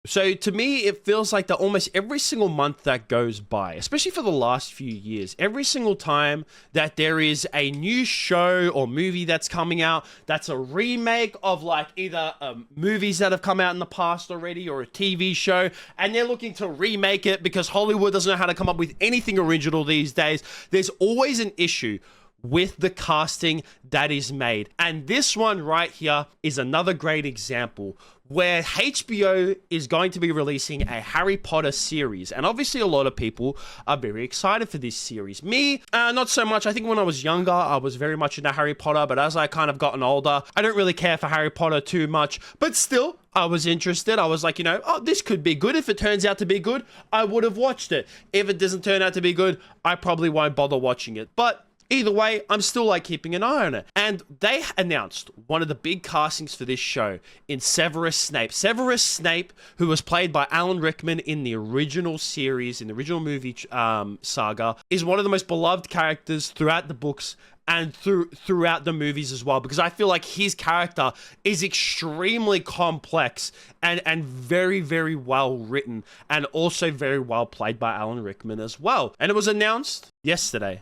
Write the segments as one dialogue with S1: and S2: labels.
S1: So to me, it feels like that almost every single month that goes by, especially for the last few years, every single time that there is a new show or movie that's coming out, that's a remake of like either movies that have come out in the past already or a TV show, and they're looking to remake it because Hollywood doesn't know how to come up with anything original these days, there's always an issue with the casting that is made. And this one right here is another great example where HBO is going to be releasing a Harry Potter series. And obviously a lot of people are very excited for this series. Me, not so much. I think when I was younger, I was very much into Harry Potter, but as I kind of gotten older, I don't really care for Harry Potter too much, but still, I was interested. I was like, you know, oh, this could be good. If it turns out to be good, I would have watched it. If it doesn't turn out to be good, I probably won't bother watching it. But either way, I'm still like keeping an eye on it. And they announced one of the big castings for this show in Severus Snape. Severus Snape, who was played by Alan Rickman in the original series, in the original movie saga, is one of the most beloved characters throughout the books and throughout the movies as well, because I feel like his character is extremely complex and very, very well written, and also very well played by Alan Rickman as well. And it was announced yesterday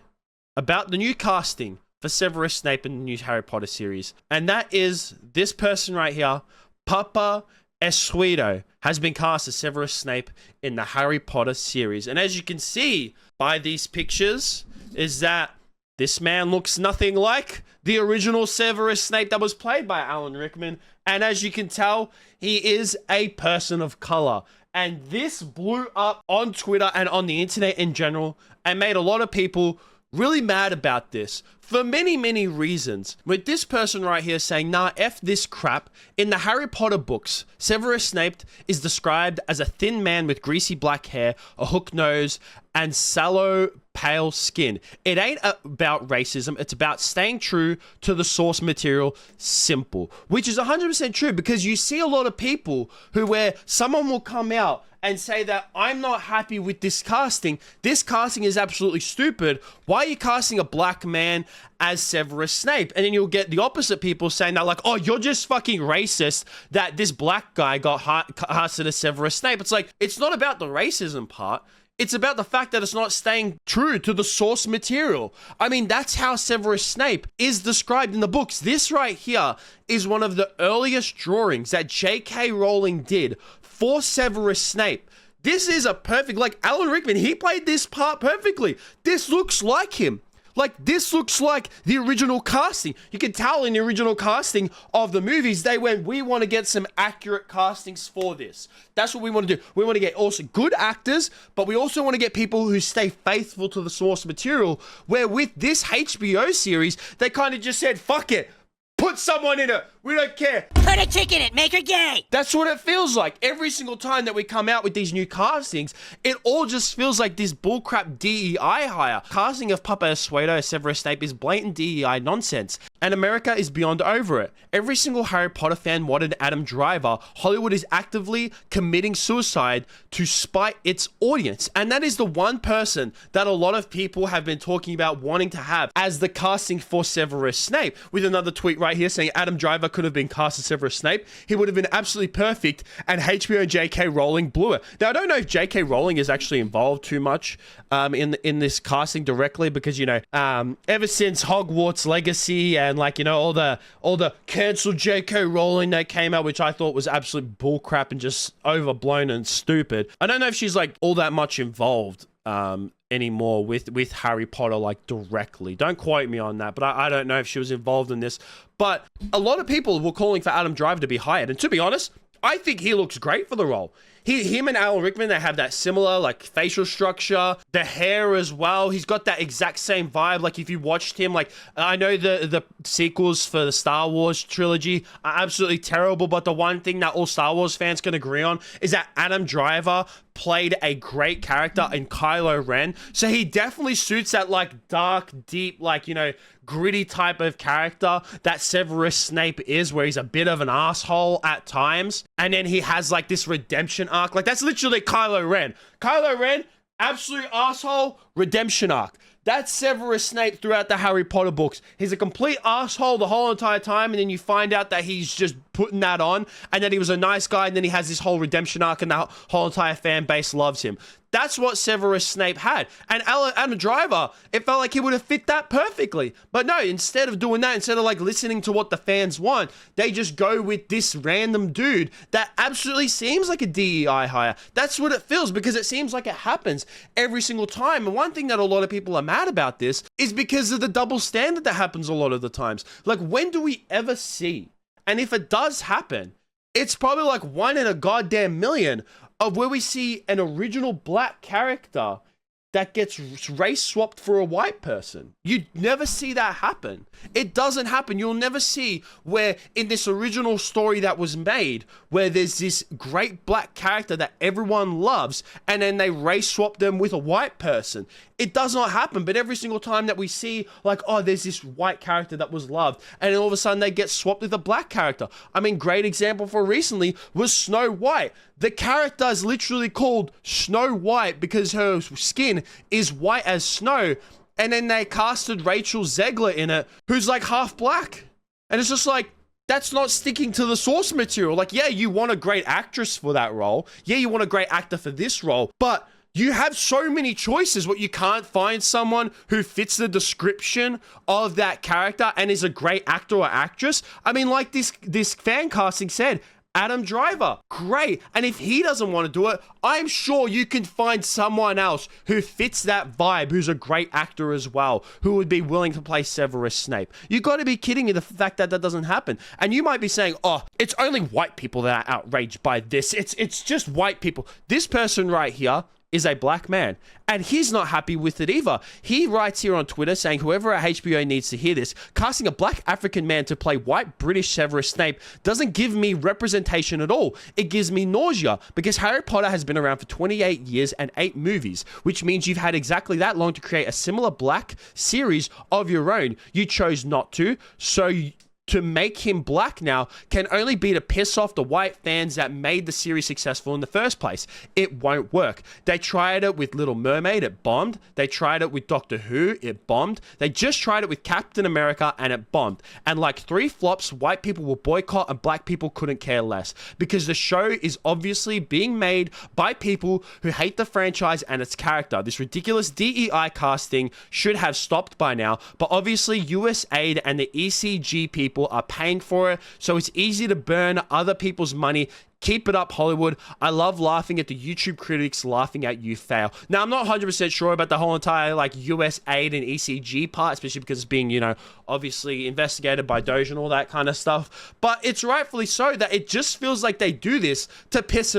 S1: about the new casting for Severus Snape in the new Harry Potter series. And that is this person right here, Papa Escudo, has been cast as Severus Snape in the Harry Potter series. And as you can see by these pictures, is that this man looks nothing like the original Severus Snape that was played by Alan Rickman. And as you can tell, he is a person of color. And this blew up on Twitter and on the internet in general and made a lot of people really mad about this for many, many reasons. With this person right here saying, nah, F this crap. In the Harry Potter books, Severus Snape is described as a thin man with greasy black hair, a hook nose, and sallow, pale skin. It ain't about racism. It's about staying true to the source material, simple. Which is 100% true, because you see a lot of people where someone will come out and say that I'm not happy with this casting. This casting is absolutely stupid. Why are you casting a black man as Severus Snape? And then you'll get the opposite people saying that, like, oh, you're just fucking racist that this black guy got casted as Severus Snape. It's like, it's not about the racism part. It's about the fact that it's not staying true to the source material. I mean, that's how Severus Snape is described in the books. This right here is one of the earliest drawings that J.K. Rowling did for Severus Snape. This is a perfect, like Alan Rickman, he played this part perfectly. This looks like him. Like, this looks like the original casting. You can tell in the original casting of the movies, they went, we want to get some accurate castings for this. That's what we want to do. We want to get also good actors, but we also want to get people who stay faithful to the source material, where with this HBO series, they kind of just said, fuck it. Put someone in it. We don't care.
S2: Put a chick in it. Make her gay.
S1: That's what it feels like. Every single time that we come out with these new castings, it all just feels like this bullcrap DEI hire. Casting of Papa Escudo, Severus Snape is blatant DEI nonsense. And America is beyond over it. Every single Harry Potter fan wanted Adam Driver. Hollywood is actively committing suicide to spite its audience. And that is the one person that a lot of people have been talking about wanting to have as the casting for Severus Snape. With another tweet right here saying Adam Driver could have been cast as Severus Snape. He would have been absolutely perfect, and HBO and J.K. Rowling blew it. Now, I don't know if J.K. Rowling is actually involved too much in this casting directly, because, you know, ever since Hogwarts Legacy and, like, you know, all the cancelled J.K. Rowling that came out, which I thought was absolute bullcrap and just overblown and stupid. I don't know if she's like all that much involved anymore with Harry Potter, like, directly. Don't quote me on that, but I don't know if she was involved in this. But a lot of people were calling for Adam Driver to be hired, and to be honest, I think he looks great for the role. Him and Alan Rickman, they have that similar, like, facial structure, the hair as well. He's got that exact same vibe. Like, if you watched him, like, I know the sequels for the Star Wars trilogy are absolutely terrible, but the one thing that all Star Wars fans can agree on is that Adam Driver played a great character in Kylo Ren. So he definitely suits that, like, dark, deep, like, you know, gritty type of character that Severus Snape is, where he's a bit of an asshole at times. And then he has, like, this redemption arc. Like, that's literally Kylo Ren. Kylo Ren, absolute asshole, redemption arc. That's Severus Snape throughout the Harry Potter books. He's a complete asshole the whole entire time, and then you find out that he's just putting that on, and that he was a nice guy, and then he has this whole redemption arc, and the whole entire fan base loves him. That's what Severus Snape had. And Adam Driver, it felt like he would have fit that perfectly. But no, instead of doing that, instead of like listening to what the fans want, they just go with this random dude that absolutely seems like a DEI hire. That's what it feels, because it seems like it happens every single time. And one thing that a lot of people are mad about this is because of the double standard that happens a lot of the times. Like, when do we ever see, and if it does happen, it's probably like 1 in a goddamn million, of where we see an original black character that gets race swapped for a white person. You never see that happen. It doesn't happen. You'll never see where in this original story that was made, where there's this great black character that everyone loves, and then they race swap them with a white person. It does not happen. But every single time that we see, like, oh, there's this white character that was loved, and then all of a sudden they get swapped with a black character. I mean, great example for recently was Snow White. The character is literally called Snow White because her skin is white as snow. And then they casted Rachel Zegler in it, who's like half black. And it's just like, that's not sticking to the source material. Like, yeah, you want a great actress for that role. Yeah, you want a great actor for this role. But you have so many choices. What, you can't find someone who fits the description of that character and is a great actor or actress? I mean, like this fan casting said, Adam Driver, great. And if he doesn't want to do it, I'm sure you can find someone else who fits that vibe, who's a great actor as well, who would be willing to play Severus Snape. You got to be kidding me, the fact that that doesn't happen. And you might be saying, oh, it's only white people that are outraged by this. It's just white people. This person right here is a black man, and he's not happy with it either. He writes here on Twitter saying, whoever at HBO needs to hear this, casting a black African man to play white British Severus Snape doesn't give me representation at all. It gives me nausea, because Harry Potter has been around for 28 years and 8 movies, which means you've had exactly that long to create a similar black series of your own. You chose not to, so to make him black now can only be to piss off the white fans that made the series successful in the first place. It won't work. They tried it with Little Mermaid, it bombed. They tried it with Doctor Who, it bombed. They just tried it with Captain America, and it bombed. And like 3 flops, white people will boycott and black people couldn't care less, because the show is obviously being made by people who hate the franchise and its character. This ridiculous DEI casting should have stopped by now, but obviously US Aid and the ECG people are paying for it, so it's easy to burn other people's money. Keep it up, Hollywood. I love laughing at the YouTube critics laughing at you fail. Now, I'm not 100% sure about the whole entire like US Aid and ECG part, especially because it's being, you know, obviously investigated by Doge and all that kind of stuff. But it's rightfully so that it just feels like they do this to piss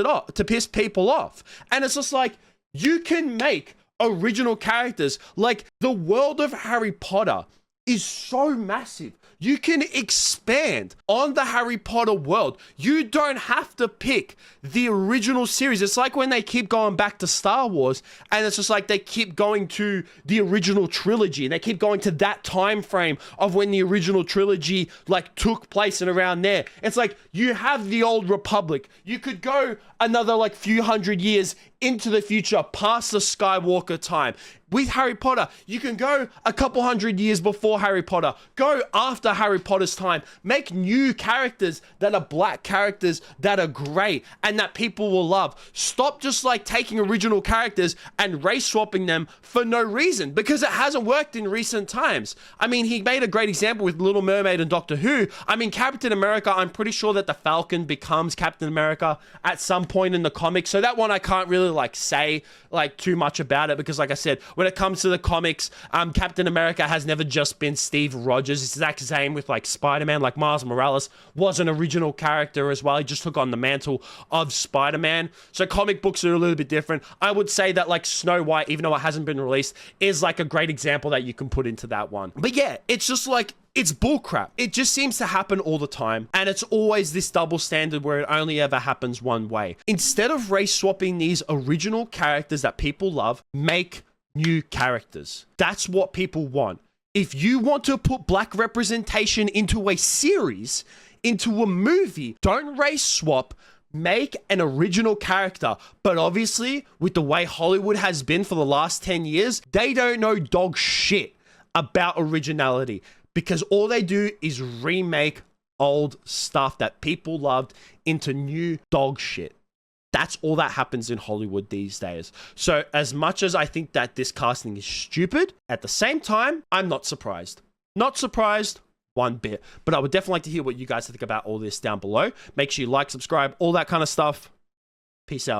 S1: people off. And it's just like, you can make original characters. Like, the world of Harry Potter is so massive. You can expand on the Harry Potter world. You don't have to pick the original series. It's like when they keep going back to Star Wars, and it's just like they keep going to the original trilogy, and they keep going to that time frame of when the original trilogy like took place and around there. It's like, you have the Old Republic. You could go another like few hundred years into the future, past the Skywalker time. With Harry Potter, you can go a couple hundred years before Harry Potter, go after Harry Potter's time, make new characters that are black characters that are great and that people will love. Stop just like taking original characters and race swapping them for no reason, because it hasn't worked in recent times. I mean, he made a great example with Little Mermaid and Doctor Who. I mean, Captain America, I'm pretty sure that the Falcon becomes Captain America at some point in the comics, so that one I can't really like say like too much about it, because like I said, when it comes to the comics, Captain America has never just been Steve Rogers. It's the exact same with like Spider-Man. Like, Miles Morales was an original character as well. He just took on the mantle of Spider-Man. So comic books are a little bit different. I would say that like Snow White, even though it hasn't been released, is like a great example that you can put into that one. But yeah, it's just like, it's bullcrap. It just seems to happen all the time. And it's always this double standard where it only ever happens one way. Instead of race swapping these original characters that people love, make new characters. That's what people want. If you want to put black representation into a series, into a movie, don't race swap, make an original character. But obviously, with the way Hollywood has been for the last 10 years, they don't know dog shit about originality, because all they do is remake old stuff that people loved into new dog shit. That's all that happens in Hollywood these days. So as much as I think that this casting is stupid, at the same time, I'm not surprised. Not surprised one bit. But I would definitely like to hear what you guys think about all this down below. Make sure you like, subscribe, all that kind of stuff. Peace out.